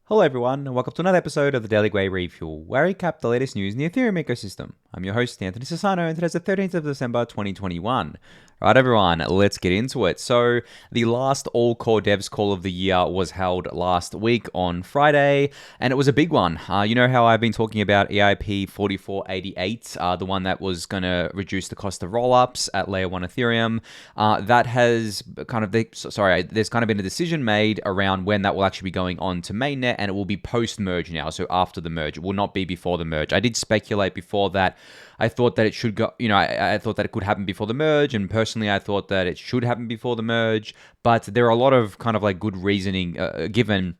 Hello everyone, and welcome to another episode of the Daily Gwei Refuel, where I recap the latest news in the Ethereum ecosystem. I'm your host, Anthony Sassano, and today's the 13th of December, 2021. Right, everyone, let's get into it. So, the last All Core Devs call of the year was held last week on Friday, and it was a big one. You know how I've been talking about EIP-4488, the one that was going to reduce the cost of rollups at Layer 1 Ethereum. That has kind of, there's kind of been a decision made around when that will actually be going on to mainnet, and it will be post-merge now, so after the merge. It will not be before the merge. I did speculate before that I thought that it should go, I thought that it could happen before the merge, and personally I thought that it should happen before the merge, but there are a lot of kind of like good reasoning given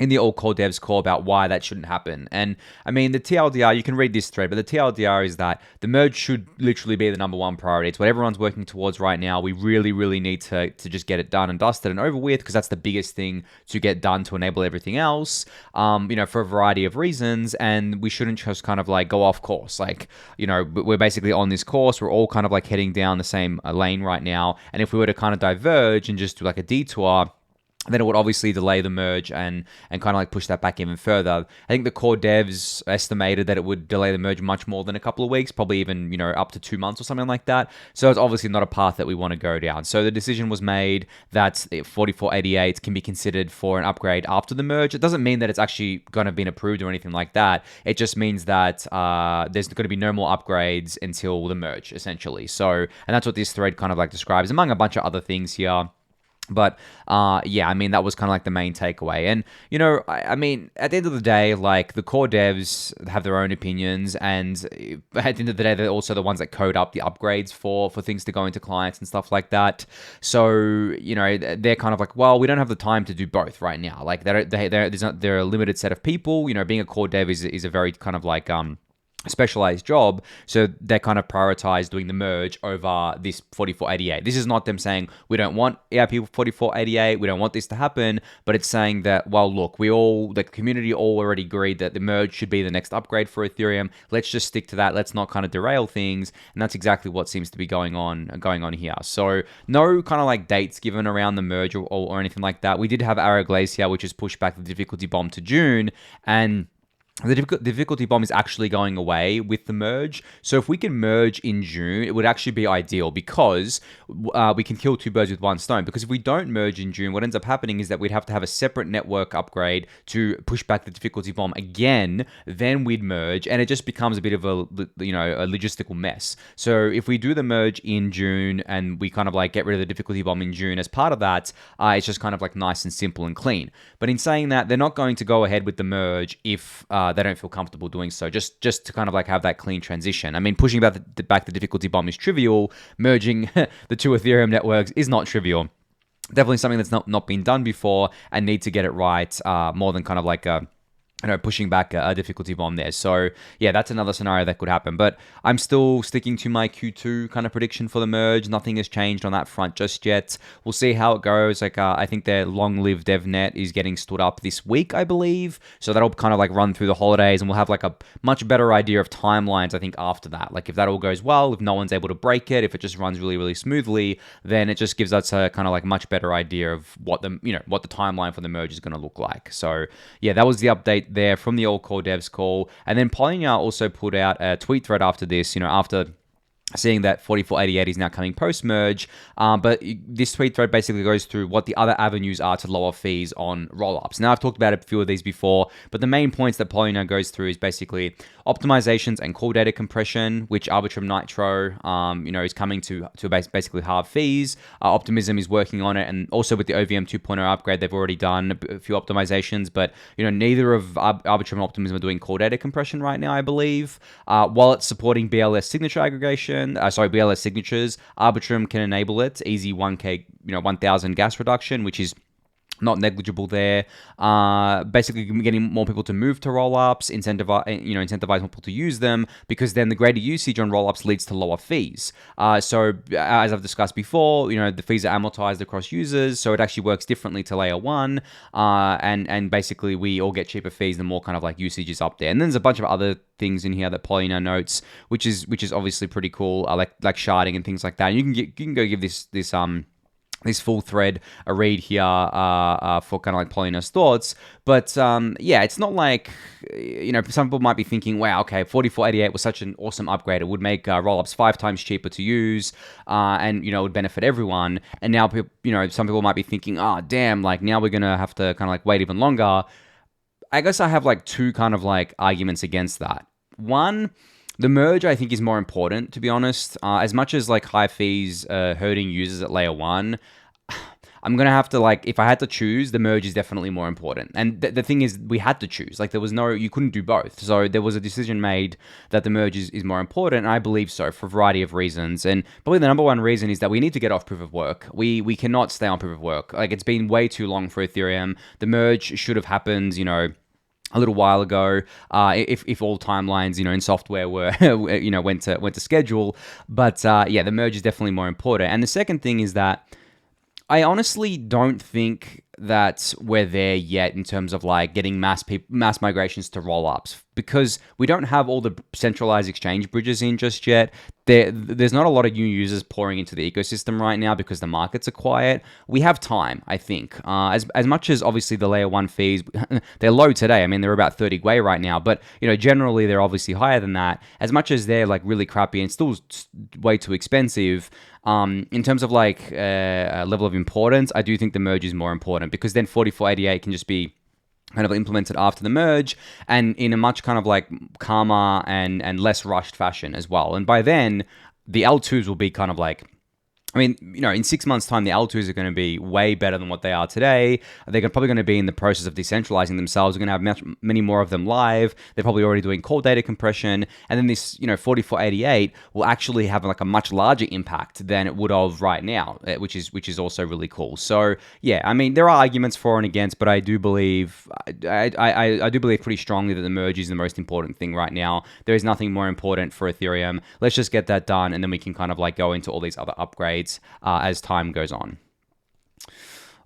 in the All Core Devs call about why that shouldn't happen. And I mean, the TLDR, you can read this thread, but the TLDR is that the merge should literally be the number one priority. It's what everyone's working towards right now. We really, really need to just get it done and dusted and over with, because that's the biggest thing to get done to enable everything else, for a variety of reasons. And we shouldn't just kind of like go off course. Like, we're basically on this course. We're all kind of like heading down the same lane right now. And if we were to kind of diverge and just do like a detour, then it would obviously delay the merge and kind of like push that back even further. I think the core devs estimated that it would delay the merge much more than a couple of weeks, probably even, up to 2 months or something like that. So it's obviously not a path that we want to go down. So the decision was made that 4488 can be considered for an upgrade after the merge. It doesn't mean that it's actually going to be approved or anything like that. It just means that there's going to be no more upgrades until the merge, essentially. So, and that's what this thread kind of like describes, among a bunch of other things here. But, that was kind of like the main takeaway. And, I mean, at the end of the day, like, the core devs have their own opinions, and at the end of the day, they're also the ones that code up the upgrades for things to go into clients and stuff like that. So, they're kind of like, well, we don't have the time to do both right now. Like, they're a limited set of people. Being a core dev is a very kind of like, specialized job, so they kind of prioritize doing the merge over this 4488. This is not them saying we don't want EIP 4488, we don't want this to happen, but it's saying that, well, look, the community all already agreed that the merge should be the next upgrade for Ethereum. Let's just stick to that. Let's not kind of derail things, and that's exactly what seems to be going on here. So no kind of like dates given around the merge or anything like that. We did have Arrow Glacier, which has pushed back the difficulty bomb to June, and the difficulty bomb is actually going away with the merge. So if we can merge in June, it would actually be ideal, because we can kill two birds with one stone. Because if we don't merge in June, what ends up happening is that we'd have to have a separate network upgrade to push back the difficulty bomb again. Then we'd merge, and it just becomes a bit of a logistical mess. So if we do the merge in June and we kind of like get rid of the difficulty bomb in June as part of that, it's just kind of like nice and simple and clean. But in saying that, they're not going to go ahead with the merge if they don't feel comfortable doing so, just to kind of like have that clean transition. I mean, pushing back the difficulty bomb is trivial. Merging the two Ethereum networks is not trivial. Definitely something that's not been done before, and need to get it right, more than kind of like pushing back a difficulty bomb there. So yeah, that's another scenario that could happen. But I'm still sticking to my Q2 kind of prediction for the merge. Nothing has changed on that front just yet. We'll see how it goes. Like, I think their long-lived DevNet is getting stood up this week, I believe. So that'll kind of like run through the holidays, and we'll have like a much better idea of timelines, I think, after that. Like, if that all goes well, if no one's able to break it, if it just runs really, really smoothly, then it just gives us a kind of like much better idea of what the timeline for the merge is going to look like. So yeah, that was the update there from the All Core Devs call. And then Polynya also put out a tweet thread after this, after seeing that 4488 is now coming post-merge. But this tweet thread basically goes through what the other avenues are to lower fees on rollups. Now, I've talked about a few of these before, but the main points that Polynya goes through is basically optimizations and core data compression, which Arbitrum Nitro, is coming to basically halve fees. Optimism is working on it, and also with the OVM 2.0 upgrade, they've already done a few optimizations, but neither of Arbitrum and Optimism are doing core data compression right now, I believe. While it's supporting BLS signature aggregation, BLS signatures, Arbitrum can enable it. Easy 1K, 1,000 gas reduction, which is not negligible there. Basically getting more people to move to rollups, incentivize more people to use them, because then the greater usage on rollups leads to lower fees. So as I've discussed before, the fees are amortized across users, so it actually works differently to layer one. And basically we all get cheaper fees the more kind of like usage is up there. And then there's a bunch of other things in here that Polynya notes, which is obviously pretty cool, like sharding and things like that. And you can go give this this full thread, a read here for kind of like Polynya's thoughts. But yeah, it's not like, some people might be thinking, wow, okay, 4488 was such an awesome upgrade. It would make rollups 5 times cheaper to use and, it would benefit everyone. And now, some people might be thinking, oh, damn, like now we're going to have to kind of like wait even longer. I guess I have like two kind of like arguments against that. One, the merge, I think, is more important, to be honest. As much as like high fees hurting users at layer 1, I'm going to have to like, if I had to choose, the merge is definitely more important. And the thing is, we had to choose. Like you couldn't do both. So there was a decision made that the merge is more important. And I believe so for a variety of reasons. And probably the number one reason is that we need to get off proof of work. We cannot stay on proof of work. Like it's been way too long for Ethereum. The merge should have happened, a little while ago, if all timelines, in software were, went to schedule. But yeah, the merge is definitely more important. And the second thing is that I honestly don't think that we're there yet in terms of like getting mass migrations to rollups, because we don't have all the centralized exchange bridges in just yet. There's not a lot of new users pouring into the ecosystem right now because the markets are quiet. We have time, I think. As much as obviously the layer 1 fees, they're low today. I mean, they're about 30 Gwei right now, but generally they're obviously higher than that. As much as they're like really crappy and still way too expensive, in terms of like level of importance, I do think the merge is more important, because then 4488 can just be kind of implemented after the merge and in a much kind of like calmer and less rushed fashion as well. And by then, the L2s will be kind of like, in 6 months' time, the L2s are going to be way better than what they are today. They're probably going to be in the process of decentralizing themselves. We're going to have many more of them live. They're probably already doing core data compression. And then this, 4488 will actually have like a much larger impact than it would have right now, which is also really cool. So yeah, there are arguments for and against, but I do believe, I do believe pretty strongly that the merge is the most important thing right now. There is nothing more important for Ethereum. Let's just get that done, and then we can kind of like go into all these other upgrades as time goes on.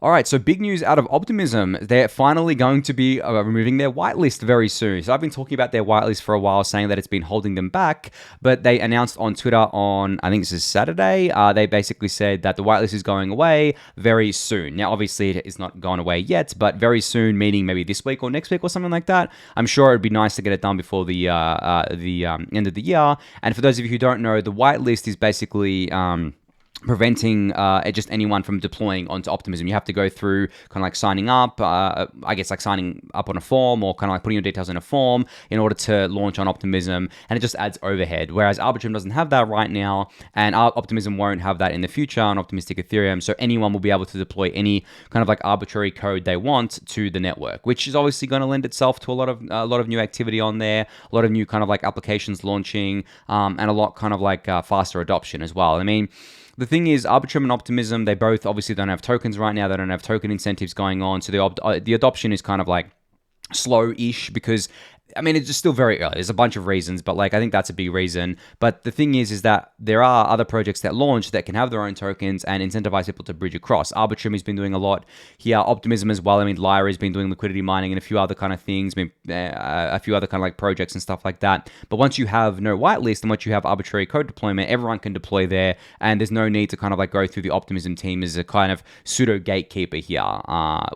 All right, so big news out of Optimism. They're finally going to be removing their whitelist very soon. So I've been talking about their whitelist for a while, saying that it's been holding them back, but they announced on Twitter on, I think this is Saturday, they basically said that the whitelist is going away very soon. Now, obviously, it's not gone away yet, but very soon, meaning maybe this week or next week or something like that. I'm sure it'd be nice to get it done before the end of the year. And for those of you who don't know, the whitelist is basically preventing just anyone from deploying onto Optimism. You have to go through kind of like signing up, I guess like signing up on a form, or kind of like putting your details in a form in order to launch on Optimism, and it just adds overhead. Whereas Arbitrum doesn't have that right now, and Optimism won't have that in the future on Optimistic Ethereum, so anyone will be able to deploy any kind of like arbitrary code they want to the network, which is obviously going to lend itself to a lot of new activity on there, a lot of new kind of like applications launching, and a lot kind of like faster adoption as well. The thing is, Arbitrum and Optimism, they both obviously don't have tokens right now. They don't have token incentives going on. So the adoption is kind of like slow-ish, because it's just still very early. There's a bunch of reasons, but like I think that's a big reason. But the thing is that there are other projects that launch that can have their own tokens and incentivize people to bridge across. Arbitrum has been doing a lot here. Optimism as well. Lyra has been doing liquidity mining and a few other kind of things. A few other kind of like projects and stuff like that. But once you have no whitelist and once you have arbitrary code deployment, everyone can deploy there, and there's no need to kind of like go through the Optimism team as a kind of pseudo gatekeeper here,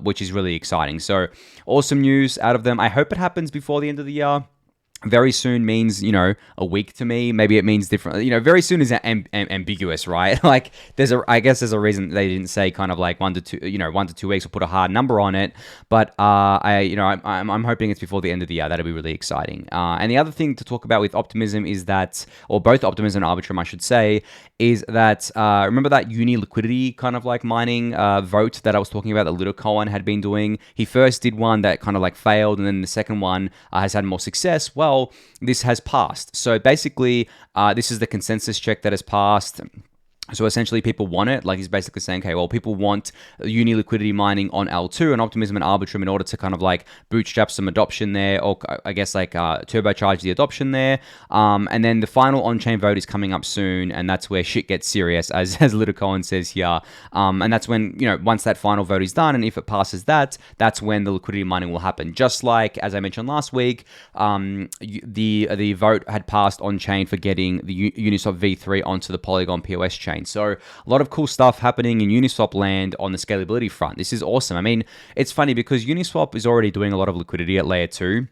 which is really exciting. So awesome news out of them. I hope it happens before the end of the year. Very soon means, a week to me. Maybe it means different. Very soon is ambiguous, right? Like I guess there's a reason they didn't say kind of like 1 to 2 weeks or put a hard number on it. But I'm hoping it's before the end of the year. That'll be really exciting. And the other thing to talk about with Optimism is that, or both Optimism and Arbitrum, I should say, is that remember that uni liquidity kind of like mining vote that I was talking about that Little Cohen had been doing. He first did one that kind of like failed, and then the second one has had more success. Well, this has passed. So basically, this is the consensus check that has passed. So essentially, people want it. Like he's basically saying, okay, well, people want uni liquidity mining on L2 and Optimism and Arbitrum in order to kind of like bootstrap some adoption there, or I guess like turbocharge the adoption there. And then the final on-chain vote is coming up soon, and that's where shit gets serious, as Little Cohen says here. And that's when, once that final vote is done, and if it passes that, that's when the liquidity mining will happen. Just like, as I mentioned last week, the vote had passed on-chain for getting the Uniswap V3 onto the Polygon POS chain. chain. So a lot of cool stuff happening in Uniswap land on the scalability front. This is awesome. I mean, it's funny because Uniswap is already doing a lot of liquidity at layer 2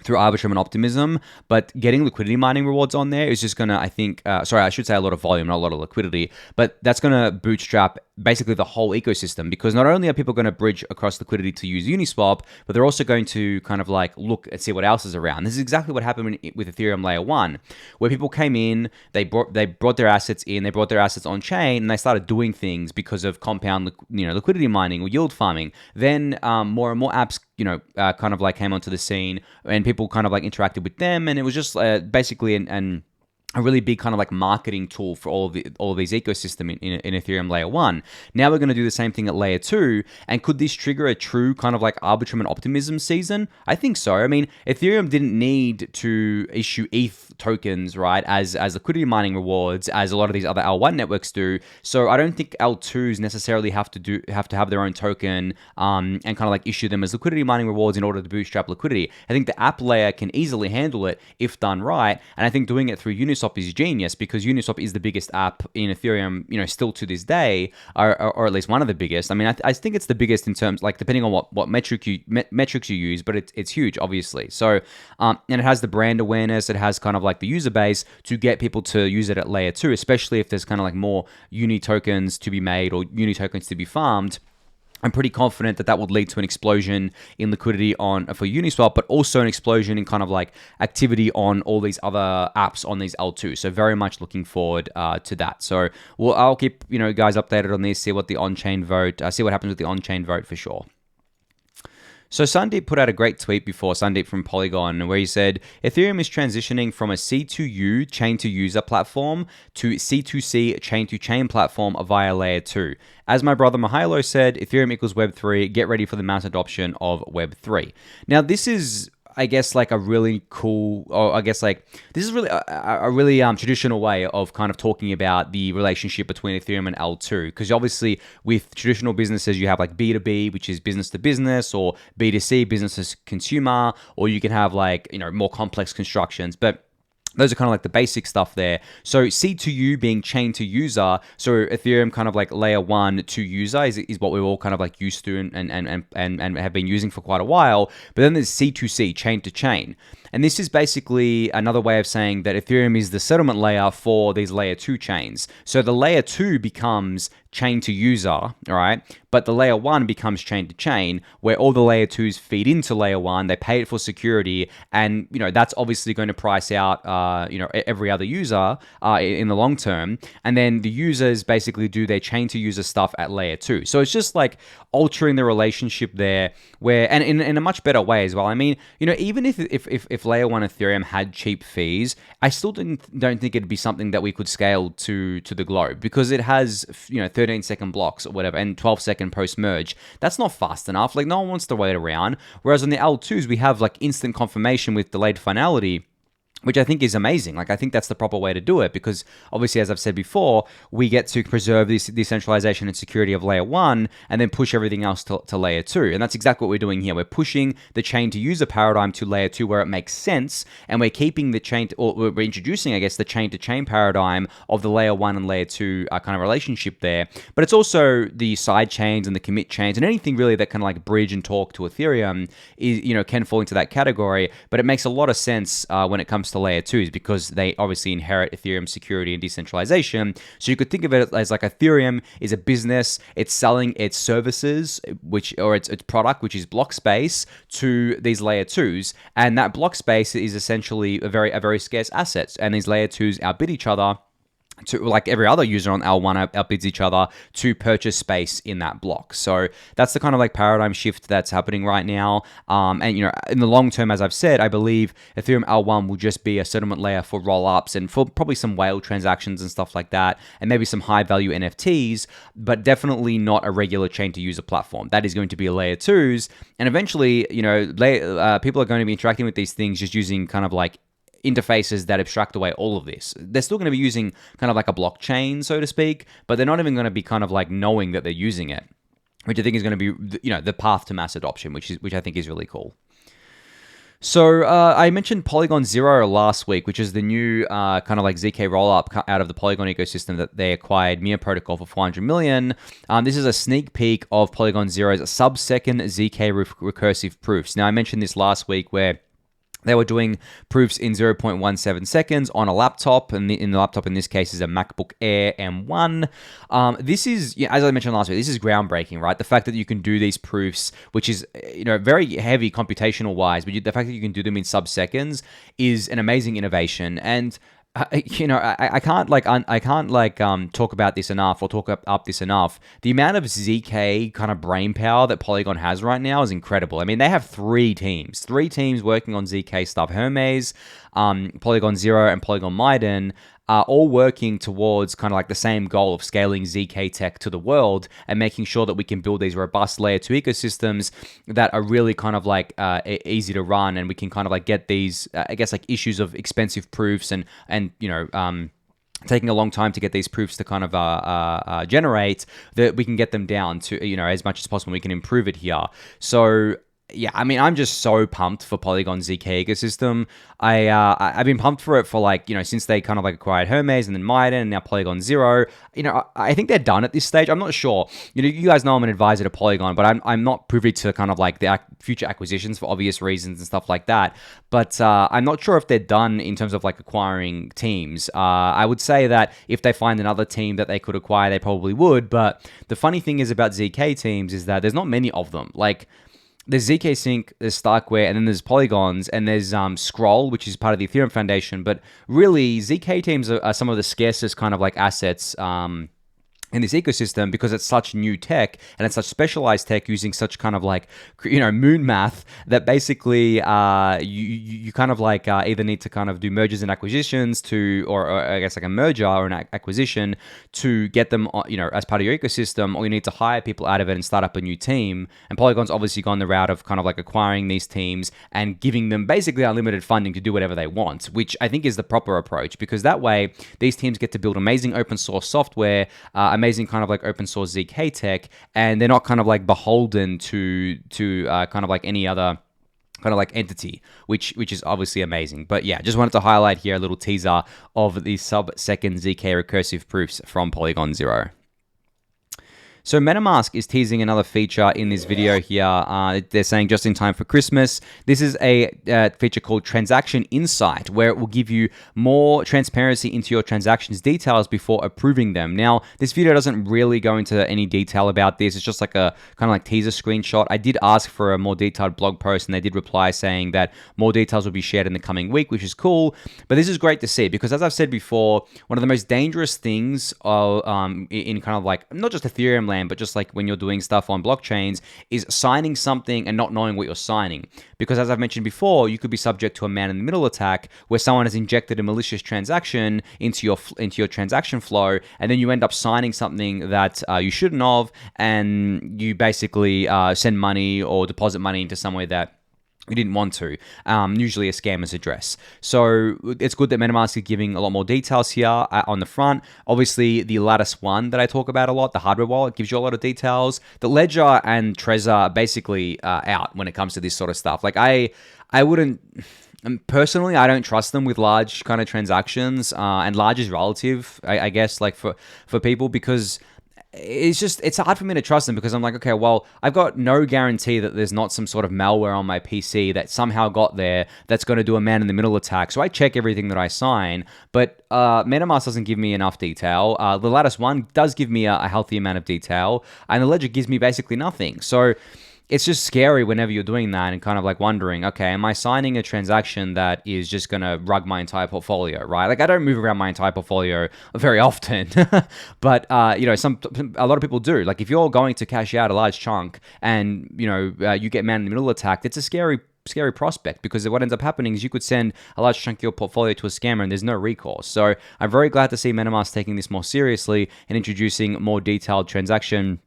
through Arbitrum and Optimism, but getting liquidity mining rewards on there is just going to, I think, I should say a lot of volume, not a lot of liquidity, but that's going to bootstrap basically the whole ecosystem, because not only are people going to bridge across liquidity to use Uniswap, but they're also going to kind of like look and see what else is around. This is exactly what happened with Ethereum layer 1, where people came in, they brought their assets in, they brought their assets on chain, and they started doing things because of compound liquidity mining or yield farming. Then more and more apps kind of like came onto the scene, and people kind of like interacted with them, and it was just basically a really big kind of like marketing tool for all of these ecosystem in Ethereum layer 1. Now we're going to do the same thing at layer 2, and could this trigger a true kind of like Arbitrum and Optimism season? I think so. I mean, Ethereum didn't need to issue ETH tokens, right, as liquidity mining rewards, as a lot of these other L1 networks do. So I don't think L2s necessarily have to have their own token and kind of like issue them as liquidity mining rewards in order to bootstrap liquidity. I think the app layer can easily handle it if done right, and I think doing it through Uniswap is genius, because Uniswap is the biggest app in Ethereum, still to this day, or at least one of the biggest. I mean, I think it's the biggest in terms, like, depending on what metrics you use, but it's huge, obviously. So, and it has the brand awareness, it has kind of like the user base to get people to use it at layer 2, especially if there's kind of like more uni tokens to be made or uni tokens to be farmed. I'm pretty confident that would lead to an explosion in liquidity for Uniswap, but also an explosion in kind of like activity on all these other apps on these L2. So very much looking forward to that. So I'll keep guys updated on this, see what the on-chain vote, see what happens with the on-chain vote for sure. So Sandeep put out a great tweet before, Sandeep from Polygon, where he said, Ethereum is transitioning from a C2U chain-to-user platform to C2C chain-to-chain platform via layer 2. As my brother Mihailo said, Ethereum equals Web3, get ready for the mass adoption of Web3. Now, this is, I guess, like a really cool, or I guess like this is really a really traditional way of kind of talking about the relationship between Ethereum and L2, because obviously with traditional businesses you have like B2B, which is business to business, or B2C, business to consumer, or you can have like more complex constructions, but those are kind of like the basic stuff there. So C2U being chain to user, so Ethereum kind of like layer 1 to user is what we're all kind of like used to and have been using for quite a while. But then there's C2C, chain to chain. And this is basically another way of saying that Ethereum is the settlement layer for these layer 2 chains. So the layer 2 becomes chain to user, all right? But the layer 1 becomes chain to chain, where all the layer 2s feed into layer 1, they pay it for security, and that's obviously going to price out every other user in the long term. And then the users basically do their chain to user stuff at layer 2. So it's just like altering the relationship there, where, and in a much better way as well. I mean, even if layer 1 Ethereum had cheap fees, I still don't think it'd be something that we could scale to the globe, because it has 13-second blocks or whatever, and 12-second post-merge. That's not fast enough. Like, no one wants to wait around. Whereas on the L2s, we have like instant confirmation with delayed finality, which I think is amazing. Like, I think that's the proper way to do it, because obviously, as I've said before, we get to preserve this decentralization and security of layer 1 and then push everything else to layer 2. And that's exactly what we're doing here. We're pushing the chain to user paradigm to layer 2 where it makes sense, and we're keeping the chain, or we're introducing, I guess, the chain to chain paradigm of the layer 1 and layer 2 kind of relationship there. But it's also the side chains and the commit chains and anything really that can like bridge and talk to Ethereum is, can fall into that category. But it makes a lot of sense when it comes to layer 2s, because they obviously inherit Ethereum security and decentralization. So you could think of it as like Ethereum is a business, it's selling its services, its product, which is block space, to these layer 2s, and that block space is essentially a very scarce asset, and these layer 2s outbid each other to, like every other user on L1 outbids each other to purchase space in that block. So that's the kind of like paradigm shift that's happening right now. And in the long term, as I've said, I believe Ethereum L1 will just be a settlement layer for rollups and for probably some whale transactions and stuff like that, and maybe some high value NFTs, but definitely not a regular chain to user platform. That is going to be a layer 2s, and eventually, people are going to be interacting with these things just using kind of like interfaces that abstract away all of this. They're still going to be using kind of like a blockchain, so to speak, but they're not even going to be kind of like knowing that they're using it, which I think is going to be, the path to mass adoption, which I think is really cool. So I mentioned Polygon Zero last week, which is the new kind of like ZK rollup out of the Polygon ecosystem that they acquired Mia Protocol for 400 million. This is a sneak peek of Polygon Zero's sub-second ZK recursive proofs. Now I mentioned this last week where they were doing proofs in 0.17 seconds on a laptop, and the laptop in this case is a MacBook Air M1. This is, as I mentioned last week, this is groundbreaking, right? The fact that you can do these proofs, which is very heavy computational wise, but the fact that you can do them in sub-seconds is an amazing innovation. And I can't talk about this enough or talk up this enough. The amount of ZK kind of brain power that Polygon has right now is incredible. I mean, they have three teams working on ZK stuff. Hermes, Polygon Zero, and Polygon Maiden are all working towards kind of like the same goal of scaling ZK tech to the world and making sure that we can build these robust layer 2 ecosystems that are really kind of like easy to run, and we can kind of like get these, I guess, like issues of expensive proofs and taking a long time to get these proofs to kind of generate, that we can get them down to, as much as possible. We can improve it here. So yeah, I mean, I'm just so pumped for Polygon ZK ecosystem. I've been pumped for it for since they kind of like acquired Hermes and then Maiden and now Polygon Zero. I think they're done at this stage. I'm not sure. You guys know I'm an advisor to Polygon, but I'm not privy to kind of like the future acquisitions for obvious reasons and stuff like that. But I'm not sure if they're done in terms of like acquiring teams. I would say that if they find another team that they could acquire, they probably would. But the funny thing is about ZK teams is that there's not many of them. Like, there's ZK Sync, there's Starkware, and then there's Polygons, and there's Scroll, which is part of the Ethereum Foundation. But really, ZK teams are some of the scarcest kind of like assets in this ecosystem, because it's such new tech and it's such specialized tech using such kind of like, moon math that basically you kind of like either need to kind of do mergers and acquisitions or I guess like a merger or an acquisition to get them, as part of your ecosystem, or you need to hire people out of it and start up a new team. And Polygon's obviously gone the route of kind of like acquiring these teams and giving them basically unlimited funding to do whatever they want, which I think is the proper approach, because that way these teams get to build amazing open source software, amazing kind of like open source ZK tech, and they're not kind of like beholden to kind of like any other kind of like entity, which is obviously amazing. But yeah, just wanted to highlight here a little teaser of the sub-second ZK recursive proofs from Polygon Zero. So Metamask is teasing another feature in this video here. They're saying just in time for Christmas. This is a feature called Transaction Insight, where it will give you more transparency into your transactions details before approving them. Now, this video doesn't really go into any detail about this. It's just like a kind of like teaser screenshot. I did ask for a more detailed blog post, and they did reply saying that more details will be shared in the coming week, which is cool. But this is great to see, because as I've said before, one of the most dangerous things in kind of like not just Ethereum land, but just like when you're doing stuff on blockchains, is signing something and not knowing what you're signing. Because as I've mentioned before, you could be subject to a man-in-the-middle attack where someone has injected a malicious transaction into your transaction flow, and then you end up signing something that you shouldn't have, and you basically send money or deposit money into somewhere that you didn't want to, usually a scammer's address. So it's good that MetaMask is giving a lot more details here on the front. Obviously, the Lattice one that I talk about a lot, the hardware wallet, gives you a lot of details. The Ledger and Trezor are basically out when it comes to this sort of stuff. Like I wouldn't... Personally, I don't trust them with large kind of transactions, and large is relative, I guess, like for people, because it's hard for me to trust them, because I'm like, okay, well, I've got no guarantee that there's not some sort of malware on my PC that somehow got there that's going to do a man-in-the-middle attack. So I check everything that I sign, but MetaMask doesn't give me enough detail. The Lattice one does give me a healthy amount of detail, and the Ledger gives me basically nothing. So it's just scary whenever you're doing that and kind of like wondering, okay, am I signing a transaction that is just going to rug my entire portfolio, right? Like, I don't move around my entire portfolio very often, but, a lot of people do. Like, if you're going to cash out a large chunk and, you get man-in-the-middle attacked, it's a scary prospect, because what ends up happening is you could send a large chunk of your portfolio to a scammer and there's no recourse. So I'm very glad to see MetaMask taking this more seriously and introducing more detailed transaction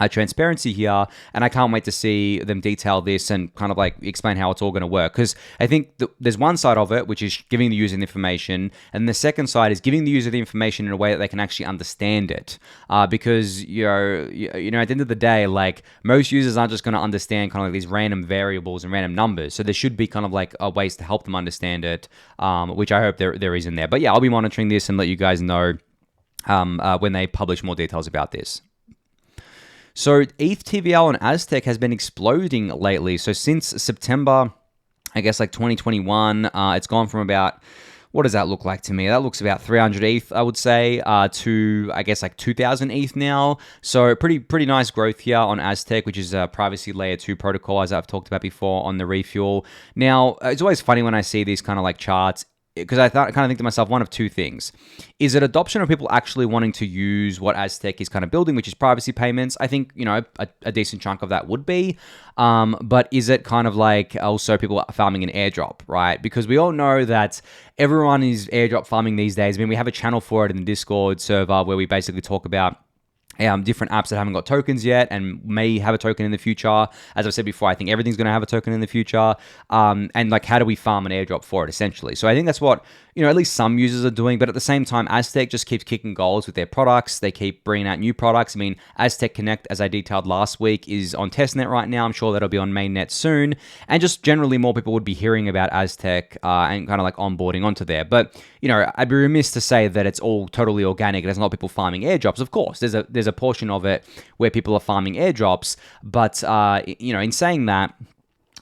transparency here, and I can't wait to see them detail this and kind of like explain how it's all going to work, because I think there's one side of it which is giving the user the information, and the second side is giving the user the information in a way that they can actually understand it, because you know at the end of the day, like, most users aren't just going to understand kind of like these random variables and random numbers, so there should be kind of like ways to help them understand it, which I hope there is in there. But yeah, I'll be monitoring this and let you guys know when they publish more details about this. So ETH TVL on Aztec has been exploding lately. So since September, I guess like 2021, it's gone from about, what does that look like to me? That looks about 300 ETH, I would say, to, I guess, like 2,000 ETH now. So pretty nice growth here on Aztec, which is a privacy layer 2 protocol, as I've talked about before on the Refuel. Now, it's always funny when I see these kind of like charts, because I kind of think to myself, one of two things. Is it adoption of people actually wanting to use what Aztec is kind of building, which is privacy payments? I think, a decent chunk of that would be. But is it kind of like also people farming an airdrop, right? Because we all know that everyone is airdrop farming these days. I mean, we have a channel for it in the Discord server where we basically talk about different apps that haven't got tokens yet and may have a token in the future. As I've said before, I think everything's going to have a token in the future. And like, how do we farm an airdrop for it, essentially? So I think that's what, at least some users are doing. But at the same time, Aztec just keeps kicking goals with their products. They keep bringing out new products. I mean, Aztec Connect, as I detailed last week, is on testnet right now. I'm sure that'll be on mainnet soon. And just generally more people would be hearing about Aztec and kind of like onboarding onto there. But, I'd be remiss to say that it's all totally organic. There's not people farming airdrops. Of course, there's a portion of it where people are farming airdrops. But, in saying that,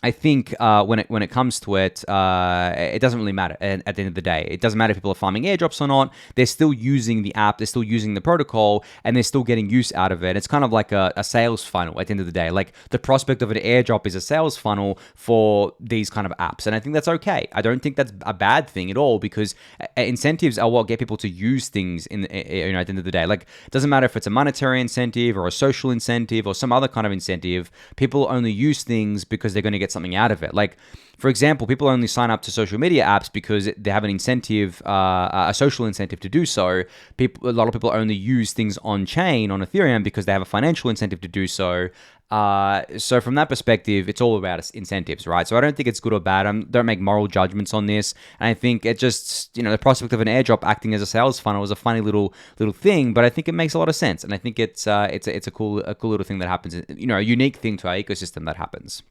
I think when it comes to it, it doesn't really matter at the end of the day. It doesn't matter if people are farming airdrops or not. They're still using the app. They're still using the protocol, and they're still getting use out of it. It's kind of like a sales funnel at the end of the day. Like, the prospect of an airdrop is a sales funnel for these kind of apps, and I think that's okay. I don't think that's a bad thing at all, because incentives are what get people to use things at the end of the day. Like, it doesn't matter if it's a monetary incentive or a social incentive or some other kind of incentive. People only use things because they're going to get something out of it. Like, for example, people only sign up to social media apps because they have an incentive, a social incentive to do so. A lot of people only use things on chain, on Ethereum, because they have a financial incentive to do so. So from that perspective, it's all about incentives, right? So I don't think it's good or bad. Don't make moral judgments on this. And I think it just, the prospect of an airdrop acting as a sales funnel is a funny little thing, but I think it makes a lot of sense. And I think it's a cool little thing that happens. A unique thing to our ecosystem that happens.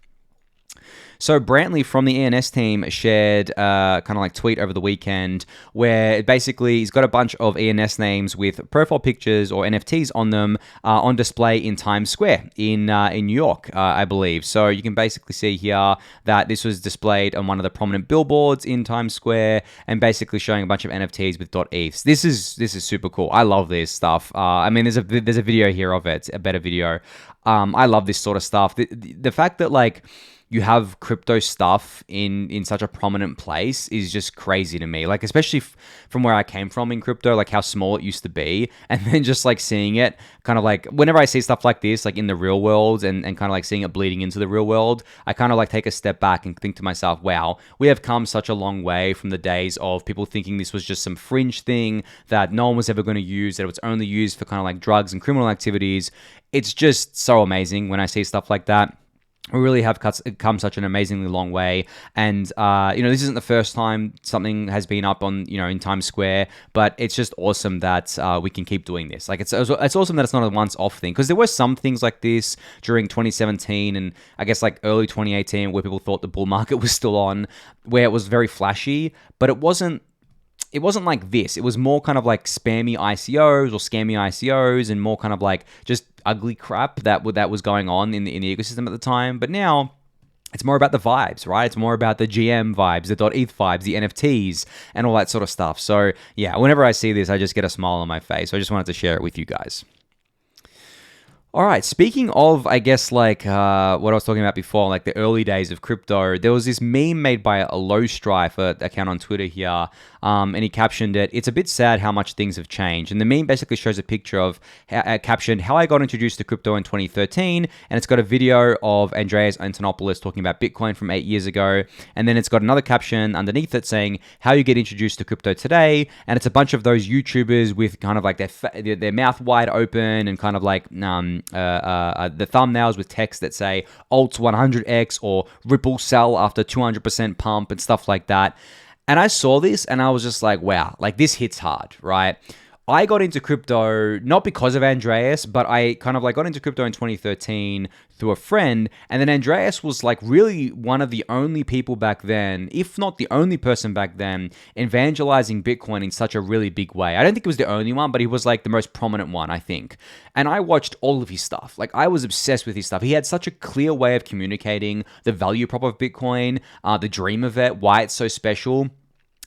So Brantley from the ENS team shared kind of like tweet over the weekend where basically he's got a bunch of ENS names with profile pictures or NFTs on them on display in Times Square in New York, I believe. So you can basically see here that this was displayed on one of the prominent billboards in Times Square and basically showing a bunch of NFTs with .eths. This is super cool. I love this stuff. I mean, there's a video here of it, a better video. I love this sort of stuff. The fact that like you have crypto stuff in such a prominent place is just crazy to me. Like, especially from where I came from in crypto, like how small it used to be. And then just like seeing it kind of like, whenever I see stuff like this, like in the real world and kind of like seeing it bleeding into the real world, I kind of like take a step back and think to myself, wow, we have come such a long way from the days of people thinking this was just some fringe thing that no one was ever going to use, that it was only used for kind of like drugs and criminal activities. It's just so amazing when I see stuff like that. We really have come such an amazingly long way. And, this isn't the first time something has been up on, in Times Square, but it's just awesome that we can keep doing this. Like, it's awesome that it's not a once-off thing, because there were some things like this during 2017 and I guess like early 2018 where people thought the bull market was still on, where it was very flashy, but it wasn't like this. It was more kind of like spammy ICOs or scammy ICOs and more kind of like just ugly crap that was going on in the ecosystem at the time. But now it's more about the vibes, right? It's more about the GM vibes, the .eth vibes, the NFTs, and all that sort of stuff. So yeah, whenever I see this, I just get a smile on my face. So I just wanted to share it with you guys. All right, speaking of, I guess, like what I was talking about before, like the early days of crypto, there was this meme made by a Low Strife account on Twitter here, and he captioned it, "It's a bit sad how much things have changed." And the meme basically shows a picture of, captioned, "How I got introduced to crypto in 2013," and it's got a video of Andreas Antonopoulos talking about Bitcoin from 8 years ago, and then it's got another caption underneath it saying, "How you get introduced to crypto today," and it's a bunch of those YouTubers with kind of like their mouth wide open and kind of like, the thumbnails with text that say alt 100x or Ripple sell after 200% pump and stuff like that. And I saw this and I was just like, wow, like this hits hard, right? I got into crypto not because of Andreas, but I kind of like got into crypto in 2013 through a friend. And then Andreas was like really one of the only people back then, if not the only person back then, evangelizing Bitcoin in such a really big way. I don't think he was the only one, but he was like the most prominent one, I think. And I watched all of his stuff. Like I was obsessed with his stuff. He had such a clear way of communicating the value prop of Bitcoin, the dream of it, why it's so special.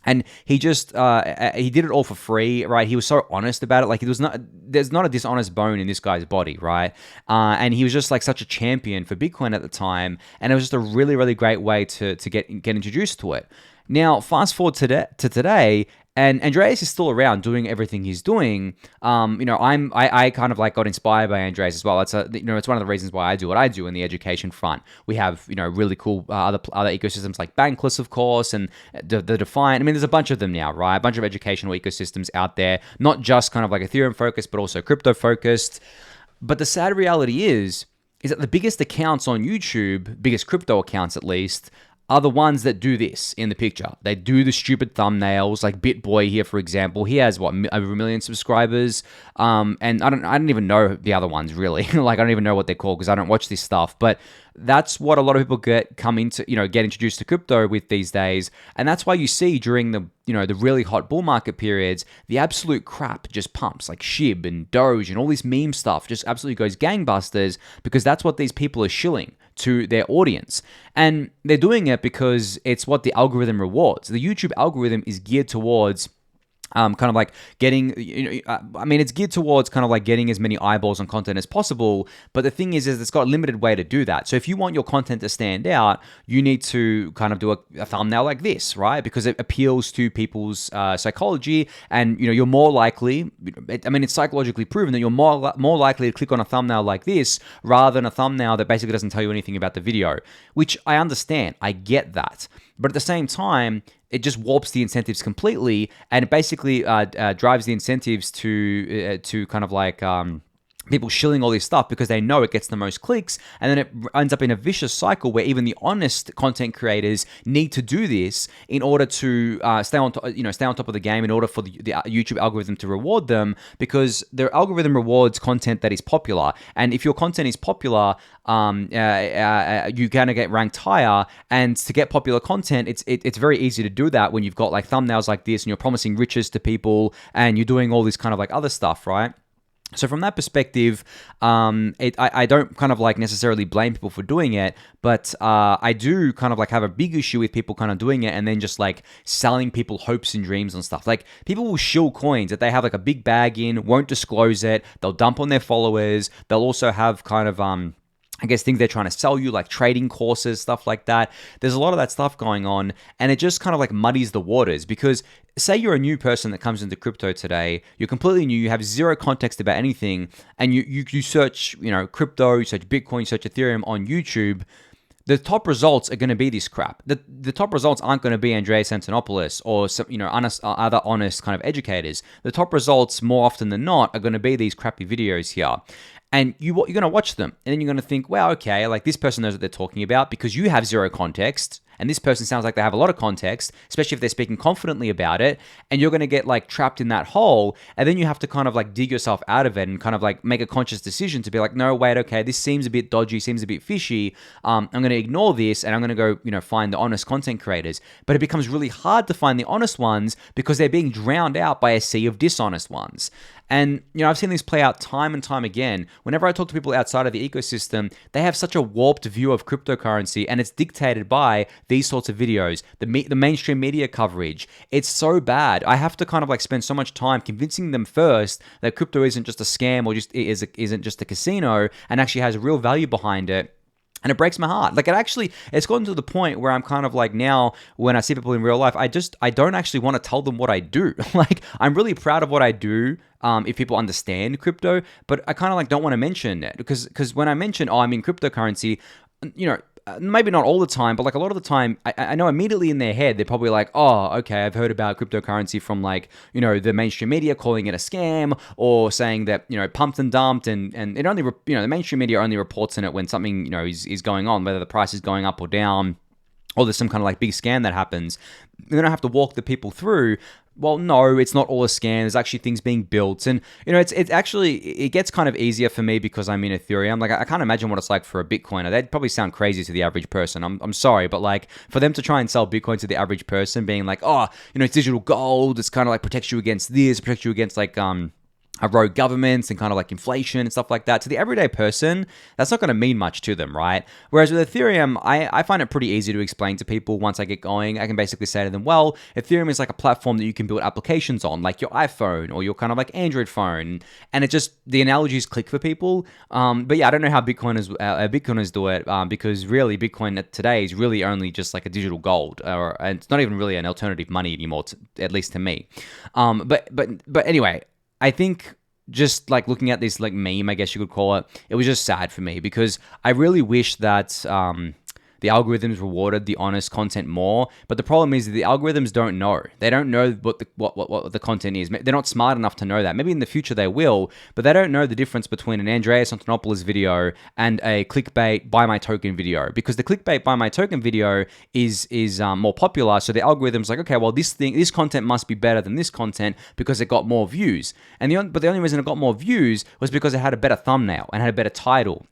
And he just, he did it all for free, right? He was so honest about it. Like, there's not a dishonest bone in this guy's body, right? And he was just like such a champion for Bitcoin at the time. And it was just a really, really great way to get introduced to it. Now, fast forward to today, and Andreas is still around doing everything he's doing. I kind of like got inspired by Andreas as well. It's it's one of the reasons why I do what I do in the education front. We have really cool other ecosystems like Bankless, of course, and the Defiant. I mean, there's a bunch of them now, right? A bunch of educational ecosystems out there, not just kind of like Ethereum focused, but also crypto focused. But the sad reality is that the biggest accounts on YouTube, biggest crypto accounts at least, are the ones that do this in the picture. They do the stupid thumbnails, like BitBoy here, for example. He has, over 1 million subscribers? And I don't even know the other ones, really. Like, I don't even know what they're called because I don't watch this stuff. But that's what a lot of people get introduced to crypto with these days. And that's why you see during the really hot bull market periods, the absolute crap just pumps, like SHIB and Doge and all this meme stuff just absolutely goes gangbusters, because that's what these people are shilling to their audience. And they're doing it because it's what the algorithm rewards. The YouTube algorithm is geared towards kind of like getting, it's geared towards kind of like getting as many eyeballs on content as possible. But the thing is it's got a limited way to do that. So if you want your content to stand out, you need to kind of do a thumbnail like this, right? Because it appeals to people's psychology, and you're more likely. It's psychologically proven that you're more likely to click on a thumbnail like this rather than a thumbnail that basically doesn't tell you anything about the video. Which I understand, I get that, but at the same time, it just warps the incentives completely, and it basically drives the incentives to kind of like people shilling all this stuff because they know it gets the most clicks, and then it ends up in a vicious cycle where even the honest content creators need to do this in order to stay on top of the game, in order for the YouTube algorithm to reward them, because their algorithm rewards content that is popular. And if your content is popular, you're gonna get ranked higher. And to get popular content, it's very easy to do that when you've got like thumbnails like this and you're promising riches to people and you're doing all this kind of like other stuff, right? So from that perspective, I don't kind of like necessarily blame people for doing it, but I do kind of like have a big issue with people kind of doing it and then just like selling people hopes and dreams and stuff. Like, people will shill coins that they have like a big bag in, won't disclose it, they'll dump on their followers, they'll also have kind of things they're trying to sell you, like trading courses, stuff like that. There's a lot of that stuff going on, and it just kind of like muddies the waters, because say you're a new person that comes into crypto today, you're completely new, you have zero context about anything, and you search, crypto, you search Bitcoin, you search Ethereum on YouTube. The top results are going to be this crap. The top results aren't going to be Andreas Antonopoulos or some, other honest kind of educators. The top results, more often than not, are going to be these crappy videos here. And you're going to watch them, and then you're going to think, wow, okay, like this person knows what they're talking about, because you have zero context, and this person sounds like they have a lot of context, especially if they're speaking confidently about it, and you're going to get like trapped in that hole, and then you have to kind of like dig yourself out of it and kind of like make a conscious decision to be like, no, wait, okay, this seems a bit dodgy, seems a bit fishy, I'm going to ignore this, and I'm going to go, find the honest content creators. But it becomes really hard to find the honest ones because they're being drowned out by a sea of dishonest ones. And, I've seen this play out time and time again. Whenever I talk to people outside of the ecosystem, they have such a warped view of cryptocurrency, and it's dictated by these sorts of videos, the mainstream media coverage. It's so bad. I have to kind of like spend so much time convincing them first that crypto isn't just a scam or isn't just a casino and actually has real value behind it. And it breaks my heart. Like, it's gotten to the point where I'm kind of like, now when I see people in real life, I don't actually want to tell them what I do. Like, I'm really proud of what I do if people understand crypto, but I kind of like don't want to mention it, because when I mention, I'm in cryptocurrency, maybe not all the time, but like a lot of the time, I know immediately in their head, they're probably like, oh, okay, I've heard about cryptocurrency from like, the mainstream media calling it a scam or saying that, pumped and dumped and it only, the mainstream media only reports in it when something, is going on, whether the price is going up or down, or there's some kind of like big scam that happens. Then I have to walk the people through. Well, no, it's not all a scam. There's actually things being built. And, it's actually, it gets kind of easier for me because I'm in Ethereum. Like, I can't imagine what it's like for a Bitcoiner. That'd probably sound crazy to the average person. I'm sorry, but like, for them to try and sell Bitcoin to the average person being like, oh, it's digital gold. It's kind of like protects you against this, protects you against like, rogue governments and kind of like inflation and stuff like that. To the everyday person, that's not going to mean much to them, right? Whereas with Ethereum, I find it pretty easy to explain to people once I get going. I can basically say to them, well, Ethereum is like a platform that you can build applications on, like your iPhone or your kind of like Android phone. And it just, the analogies click for people. But yeah, I don't know how Bitcoiners do it because really Bitcoin today is really only just like a digital gold, and it's not even really an alternative money anymore, at least to me. But anyway, I think just like looking at this like meme, I guess you could call it, it was just sad for me because I really wish that the algorithms rewarded the honest content more. But the problem is that the algorithms don't know. They don't know what the content is. They're not smart enough to know that. Maybe in the future they will, but they don't know the difference between an Andreas Antonopoulos video and a clickbait buy my token video. Because the clickbait buy my token video is more popular. So the algorithm's like, okay, well this content must be better than this content because it got more views. But the only reason it got more views was because it had a better thumbnail and had a better title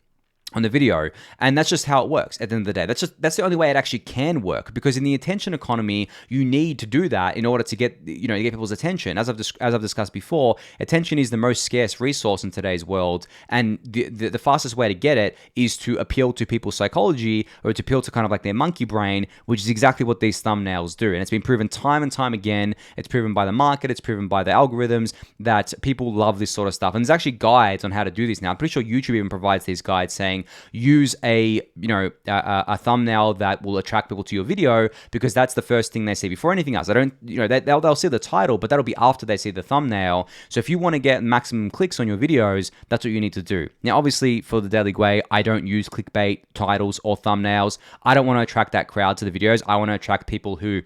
on the video, and that's just how it works at the end of the day. That's the only way it actually can work, because in the attention economy, you need to do that in order to get to get people's attention. As I've discussed before, attention is the most scarce resource in today's world, and the fastest way to get it is to appeal to people's psychology or to appeal to kind of like their monkey brain, which is exactly what these thumbnails do. And it's been proven time and time again. It's proven by the market. It's proven by the algorithms that people love this sort of stuff. And there's actually guides on how to do this now. I'm pretty sure YouTube even provides these guides saying use a thumbnail that will attract people to your video, because that's the first thing they see before anything else. They don't, they'll see the title, but that'll be after they see the thumbnail. So if you want to get maximum clicks on your videos, that's what you need to do. Now, obviously, for the Daily Gwei, I don't use clickbait titles or thumbnails. I don't want to attract that crowd to the videos. I want to attract people who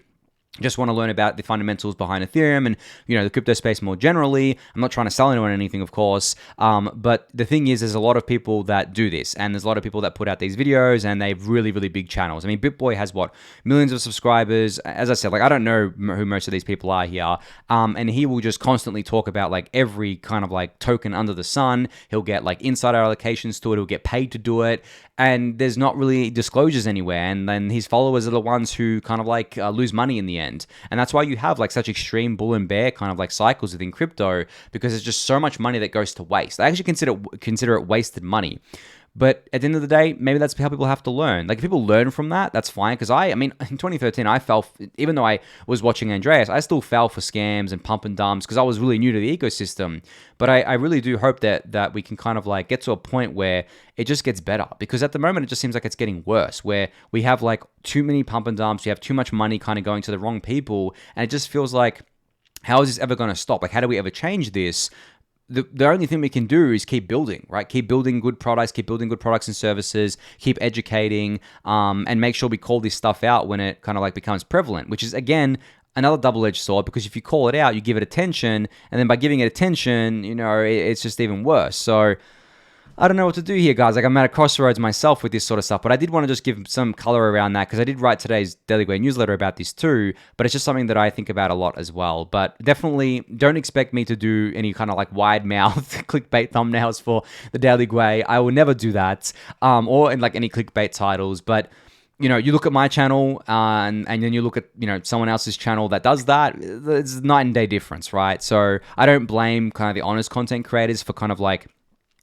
just want to learn about the fundamentals behind Ethereum and, the crypto space more generally. I'm not trying to sell anyone anything, of course. But the thing is, there's a lot of people that do this, and there's a lot of people that put out these videos, and they have really, really big channels. I mean, BitBoy has millions of subscribers. As I said, like, I don't know who most of these people are here. And he will just constantly talk about like every kind of like token under the sun. He'll get like insider allocations to it. He'll get paid to do it. And there's not really disclosures anywhere. And then his followers are the ones who kind of like lose money in the end. And that's why you have like such extreme bull and bear kind of like cycles within crypto, because there's just so much money that goes to waste. I actually consider it wasted money. But at the end of the day, maybe that's how people have to learn. Like, if people learn from that, that's fine. Because I mean, in 2013, I fell, even though I was watching Andreas, I still fell for scams and pump and dumps because I was really new to the ecosystem. But I really do hope that we can kind of like get to a point where it just gets better. Because at the moment, it just seems like it's getting worse, where we have like too many pump and dumps. You have too much money kind of going to the wrong people. And it just feels like, how is this ever going to stop? Like, how do we ever change this? The only thing we can do is keep building, right? Keep building good products, and services, keep educating, and make sure we call this stuff out when it kind of like becomes prevalent, which is, again, another double-edged sword, because if you call it out, you give it attention, and then by giving it attention, it's just even worse. So I don't know what to do here, guys. Like, I'm at a crossroads myself with this sort of stuff, but I did want to just give some color around that, because I did write today's Daily Gwei newsletter about this too, but it's just something that I think about a lot as well. But definitely don't expect me to do any kind of like wide mouth clickbait thumbnails for the Daily Gwei. I will never do that, or in like any clickbait titles. But you look at my channel and then you look at, someone else's channel that does that. It's a night and day difference, right? So I don't blame kind of the honest content creators for kind of like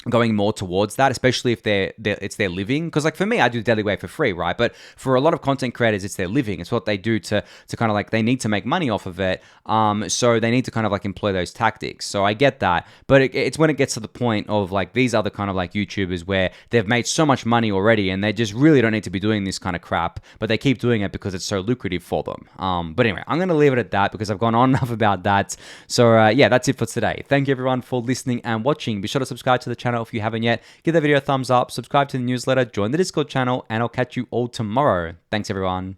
going more towards that, especially if it's their living. Because like for me, I do Daily Gwei for free, right? But for a lot of content creators, it's their living. It's what they do to kind of like, they need to make money off of it. So they need to kind of like employ those tactics. So I get that. But it's when it gets to the point of like these other kind of like YouTubers where they've made so much money already and they just really don't need to be doing this kind of crap, but they keep doing it because it's so lucrative for them. But anyway, I'm going to leave it at that because I've gone on enough about that. So yeah, that's it for today. Thank you everyone for listening and watching. Be sure to subscribe to the channel channel if you haven't yet. Give the video a thumbs up, subscribe to the newsletter, join the Discord channel, and I'll catch you all tomorrow. Thanks, everyone.